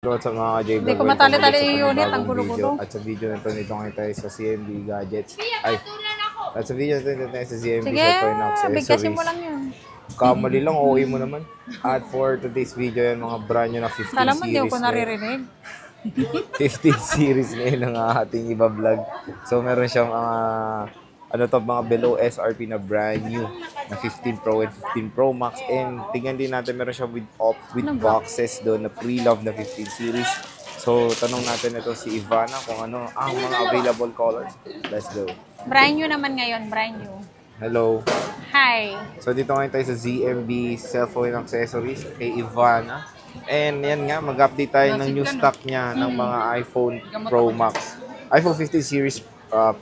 At sa mga J-Vlog, hindi ko matali-tali yung unit, ang gulo-gulo. At sa video na ito, nito ngayon tayo sa CMB Gadgets. At sa video na ito, nito tayo sa CMB Cellphone Accessories. Bigkasin mo lang yun. Kamali lang, okay mo naman. At for today's video, yan mga brand new na 15 Alam mo, series. hindi ko naririnig. 15 series ngayon ang ating iba vlog. So, meron siyang mga below SRP na brand new na 15 Pro and 15 Pro Max. And tingnan din natin, meron siya with boxes doon na pre-love na 15 series. So, tanong natin ito si Ivana kung ano ang mga available colors. Let's go. Brand new naman ngayon, brand new. Hello. Hi. So, dito ngayon tayo sa ZMB Cellphone Accessories kay Ivana. And yan nga, mag-update tayo ng new stock niya ng mga iPhone Pro Max. iPhone 15 series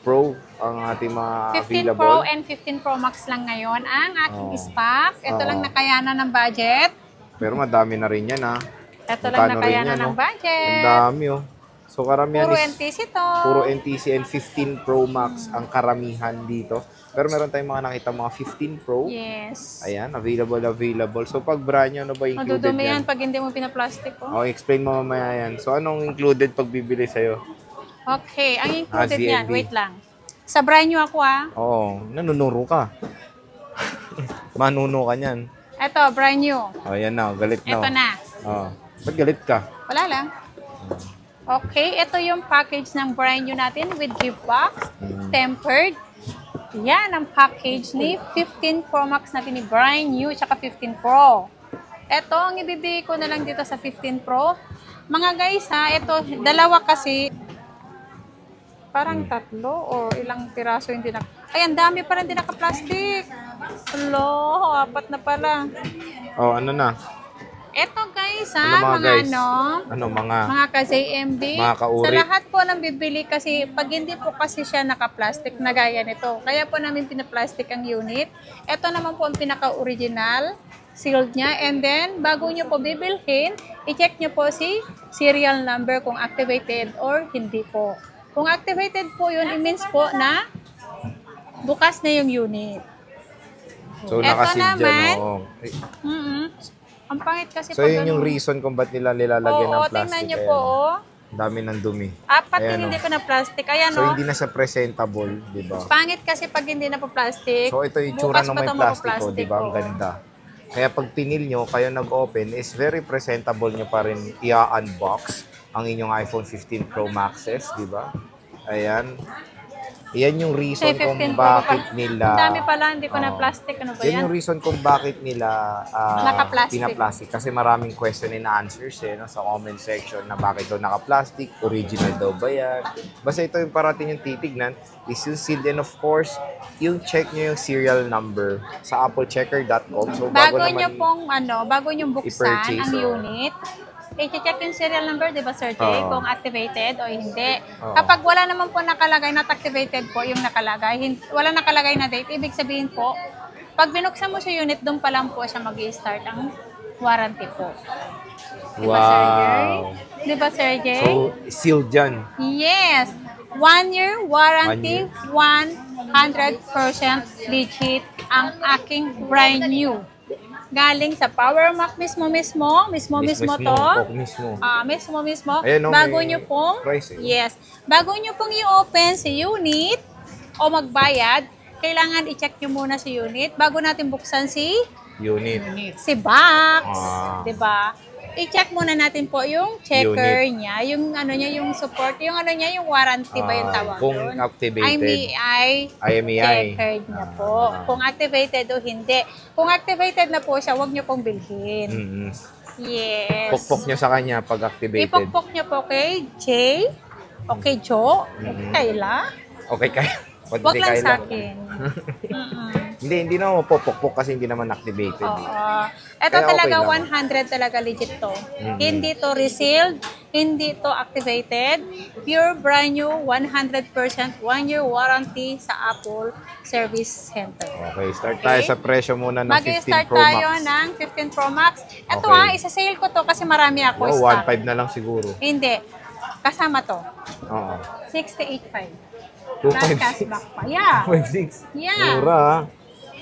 Pro ang ating mga 15 available. Pro and 15 Pro Max lang ngayon ang aking stock. Ito lang nakayanan ng budget. Pero madami na rin yan, ha? Ito lang nakayanan ng budget. Ang dami, oh. So, karamihan puro NTC to. Puro NTC and 15 Pro Max ang karamihan dito. Pero meron tayong mga nakita mga 15 Pro. Yes. Ayan, available. So, pag brand new, ano ba included madudumi yan? yan pag hindi mo pinaplastic ko. Oh, explain mo mamaya yan. So, anong included pag bibili sa'yo? Okay, ang included ZMB. yan. Wait lang. Sa brand new ako, Oo, nanunuro ka. Manuno ka niyan. Ito, brand new. Oh, yan na. Galit na. Ito na. Oh. Ba't galit ka? Wala lang. Okay, ito yung package ng brand new natin with gift box, tempered. Yan ang package ni 15 Pro Max natin ni brand new, tsaka 15 Pro. Ito, ang ibibigay ko na lang dito sa 15 Pro. Mga guys ito, dalawa kasi, parang tatlo or ilang piraso yung ay, ang dami pa rin din naka-plastic. Hello, 4 na pala. Oh, ano na? Ito guys, mga ka-ZMB. Mga kauri. Sa lahat po ng bibili kasi, pag hindi po kasi siya naka-plastic na gaya nito, kaya po namin pinaplastic ang unit. Ito naman po ang pinaka-original, sealed niya. And then, bago nyo po bibilhin, i-check nyo po si serial number kung activated or hindi po. Kung activated po yun, it means po na bukas na yung unit. So, nakasid dyan, oo. Ang pangit kasi so, yun yung reason kung ba't nila nilalagyan ng plastic. Tingnan nyo po, dami ng dumi. Ayan, hindi ko na plastic. Ayan, so, hindi na siya presentable, di ba? Pangit kasi pag hindi na po plastic. So, ito yung itsura ng may plastic, di ba? Ang ganda. Kaya pag tinil nyo, kayo nag-open, is very presentable nyo pa rin i-unbox ang inyong iPhone 15 Pro Maxes, di ba? Ayan. Yan yung reason kung bakit nila... Ang dami pala, hindi ko na plastic. Ano ba yan? Yan yung reason kung bakit nila pinaplastic. Kasi maraming question and answers sa comment section na bakit daw naka-plastic, original daw ba yan. Basta ito yung parating yung titignan, is yung sealed, and of course, yung check nyo yung serial number sa applechecker.com. So, bago nyo buksan ang unit, i-check yung serial number, di ba, Sir Jay? Kung activated o hindi. Kapag wala naman po nakalagay, not activated po yung nakalagay, wala nakalagay na date, ibig sabihin po, pag binuksan mo sa unit, doon pa lang po siya mag-i-start ang warranty po. Di ba, Sir Jay? Di ba, Sir Jay? So, sealed dyan. Yes. 1 year warranty, 100% legit ang aking brand new. Galing sa Power Mac mismo to. Mismo. Ayan, bago nyo pong, bago nyo pong i-open si unit o magbayad, kailangan i-check nyo muna si unit bago natin buksan si si box. Diba? I-check muna natin po yung checker niya, yung yung support, yung yung warranty ba yung tawag kung doon? activated. IMEI checker niya po. Kung activated o hindi. Kung activated na po siya, huwag niyo pong bilhin. Yes. Pukpok niyo sa kanya pag activated. Ipukpok niyo po kay Jay, o kay Jo, Kayla. Okay, kaya. Huwag lang sa akin. Hindi naman mapopokpok kasi hindi naman activated. Ito talaga, 100 talaga legit to. Hindi to resealed, hindi to activated. Pure brand new, 100% 1-year warranty sa Apple Service Center. Okay, start tayo sa presyo muna ng 15 Pro Max. Mag-start tayo ng 15 Pro Max. Ito isa-sale ko to kasi marami ako stock. 1.5 na lang siguro. Hindi. Kasama to. 68.5. 2.56. Pa. Yeah. 2.6. Yeah. Mura,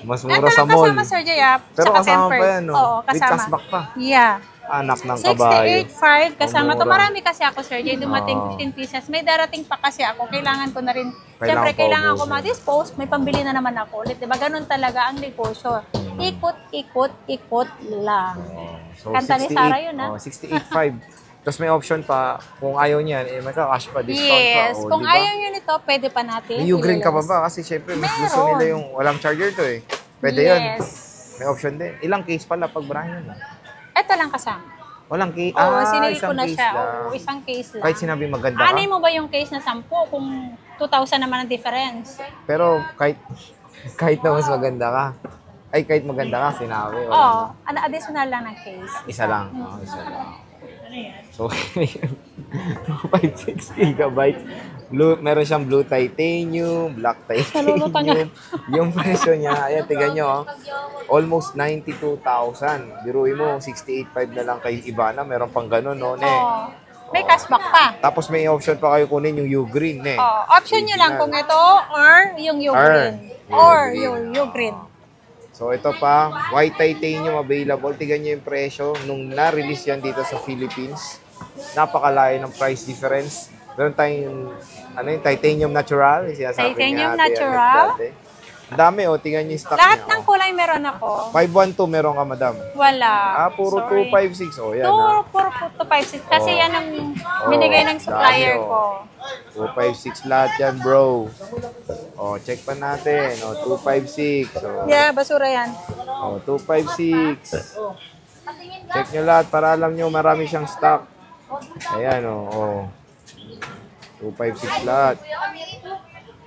Mas mura sa mall. Kasama, Sir Jay, pero kasama pa yan, no? Oo, kasama. With cashback pa. Yeah. Anak ng kabayo. 68.5 kasama to. Mura. Marami kasi ako, Sir Jay. Dumating 15 pieces. May darating pa kasi ako. Kailangan ko na rin. Siyempre, kailangan ko ma-dispose. May pambili na naman ako ulit. Diba? Ganun talaga ang negosyo. Ikot, ikot, ikot lang. So, Kanta ni Sarah yun, ha? 68.5. Tapos may option pa, kung ayaw niyan, may cash pa, discount pa. Yes. Kung ayaw nyo nito, pwede pa natin. May U-Green ka pa i-release. ba? Kasi syempre, mas gusto Meron. nila yung walang charger to eh. Pwede yun. Yes. May option din. Ilang case pala pag brand yun? Ito lang kasama. Walang case. Oo, sinili isang ko na case siya. lang. Oo, isang case lang. Kahit sinabi maganda ka. Anay mo ba yung case na 10 kung 2,000 naman ang difference? Pero kahit na mas maganda ka. Ay, kahit maganda ka, sinabi. Oo, additional lang ng case. Isa lang. Isa lang. So, 256 gigabytes. Meron siyang blue titanium, black Naluluto niya. titanium. Yung presyo niya, ayan, tignan nyo, almost 92,000. Biruin mo, 68.5 na lang kay Ibana. Meron pang ganun, no? Ne? Oo. May cashback pa. Tapos may option pa kayo kunin yung U-Green, ne? Oo, option nyo lang kung ito or yung U-Green. Or Or yung U-Green. So ito pa, white titanium available. Tignan nyo yung presyo nung na-release yan dito sa Philippines. Napakalayo ng price difference. Meron tayong titanium natural. Sinasabi Titanium ni Ate natural? Annette dati. Ang dami, tignan nyo yung stock Lahat niya. ng kulay meron ako. 512 meron ka, madam. Wala. Puro Sorry. 256. Yan, ha. Puro 256. Kasi yan ang Oh, binigay ng supplier dami, ko. 256 lahat yan, bro. Check pa natin. 256. Yeah, basura yan. 256. Check nyo lahat para alam nyo marami siyang stock. Ayan, 256 lahat.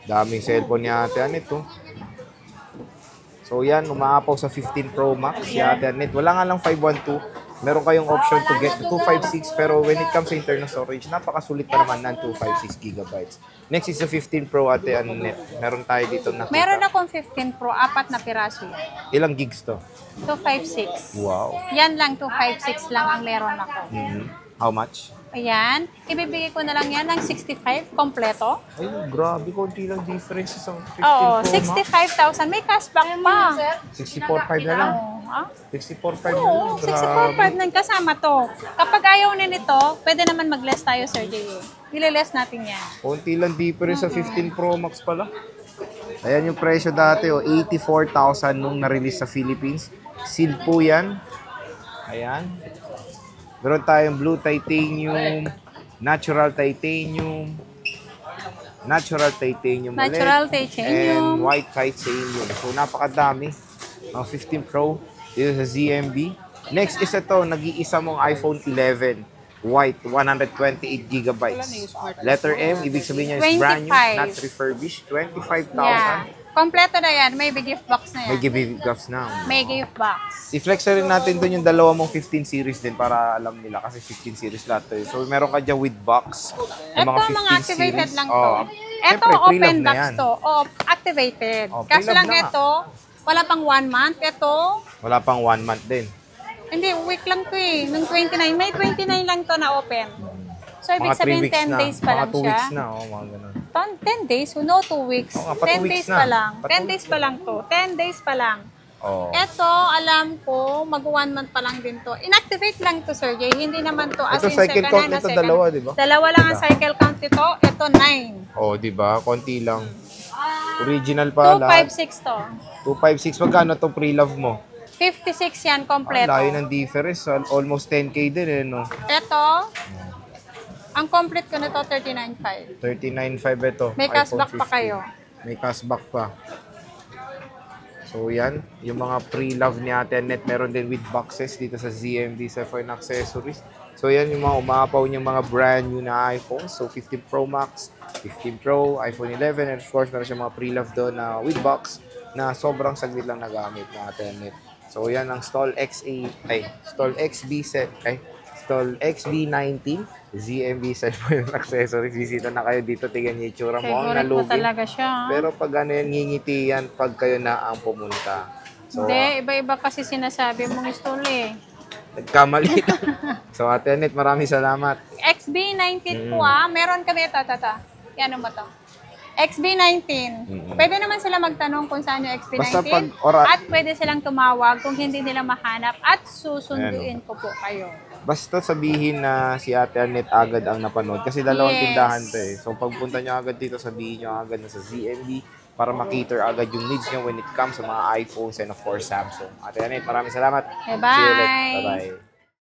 Daming cellphone ni Ate Annette, So yan, umaapaw sa 15 Pro Max si Ate Annette. Wala nga lang 512. Meron kayong option to get 256 pero when it comes sa internal storage, napakasulit pa naman ng 256 gigabytes. Next is the 15 Pro Ate Annette. Meron tayo dito nakita. Meron akong 15 Pro, 4 na piraso yan. Ilang gigs to? 256. Wow. Yan lang, 256 lang ang meron ako. How much? Ayan, ibibigay ko na lang yan ng 65 kompleto. Ay, grabe, konti lang difference sa 15 Oo, Pro Max. 65,000. May cashback pa. 64.5 na lang. Ha? 64.5 na lang. Oo, 64,500 nang kasama to. Kapag ayaw na nito, pwede naman mag-less tayo, Sir Jay. Ile-less natin yan. Konti lang difference sa 15 Pro Max pala. Ayan yung presyo dati, 84,000 nung na-release sa Philippines. Sealed po yan. Ayan. Meron tayong blue titanium, natural titanium Natural ulit, titanium. and white titanium. So, napakadami. Ang 15 Pro, dito sa ZMB. Next is ito, nag-iisa mong iPhone 11. White, 128 gigabytes. Letter M, ibig sabihin niya is brand new, 25. not refurbished. 25,000. Yeah. Kompleto na yan. May gift box na yan. May give-gifts na. May gift box. I-flex na rin natin doon yung dalawa mong 15 series din para alam nila kasi 15 series lahat to. So meron ka dyan with box. Ito, mga activated lang to. Ito, Siyempre, open pre-love na box yan. to. Activated. Oh, Kaso pre-love lang na nga. ito, wala pang 1 month. Ito, Wala pang 1 month din. hindi, week lang to eh. Nung 29, may 29 lang to na open. So, ibig Mga 3 sabihin, weeks 10 na. days pa lang Mga 2 siya. weeks na. Mga ganun. 10 days? No, 2 weeks. Oo nga, pa 10 2 weeks days na. pa lang. Pa 10 days pa lang to. 10 days pa lang. Oh. Ito, alam ko, mag 1 month pa lang din to. Inactivate lang to, Sir Jay. Hindi naman to as Ito, in cycle second count hand na nito, second. dalawa, di ba? Dalawa lang ang cycle count nito. Ito, 9. Oh, di ba? Konti lang. Original pa lahat. 256 to. 256. Magkano to pre-love mo? 56 yan, Ang kompleto. layo ng difference. Almost 10K din eh, no? Ito, ang complete ko nito, 39.5. 39.5 ito. May iPhone cashback pa 15. kayo. May cashback pa. So yan, yung mga pre-love ni Ate Annette, meron din with boxes dito sa ZMB sa phone accessories. So yan yung mga umapaw niyang mga brand new na iPhone. So 15 Pro Max, 15 Pro, iPhone 11, and of course meron siyang mga pre-love doon na with box na sobrang saglit lang nagamit na Ate Annette. So yan ang Stall XB19 ZMB cellphone accessories. Visita na kayo dito, tignan niyo yung itsura mo. Ang Favorite mo nalugi. talaga siya. Pero pag ano yan, ngingiti yan pag kayo na ang pumunta. So, Hindi, iba-iba kasi sinasabi mong stall eh. nagkamali. So, Ate Annette, maraming salamat. XB19 po meron kami ito. Yan mo to. XB19. Pwede naman sila magtanong kung saan yung XB19. Basta pag at pwede silang tumawag kung hindi nila mahanap at susunduin ko po kayo. Basta sabihin na si Ate Annette agad ang napanood kasi dalawang Yes. tindahan to eh. So pagpunta nyo agad dito, sabihin nyo agad na sa ZMB para makiter agad yung needs nyo when it comes sa mga iPhones and of course Samsung. Ate Annette, maraming salamat. See you ulit. Bye-bye! Bye-bye.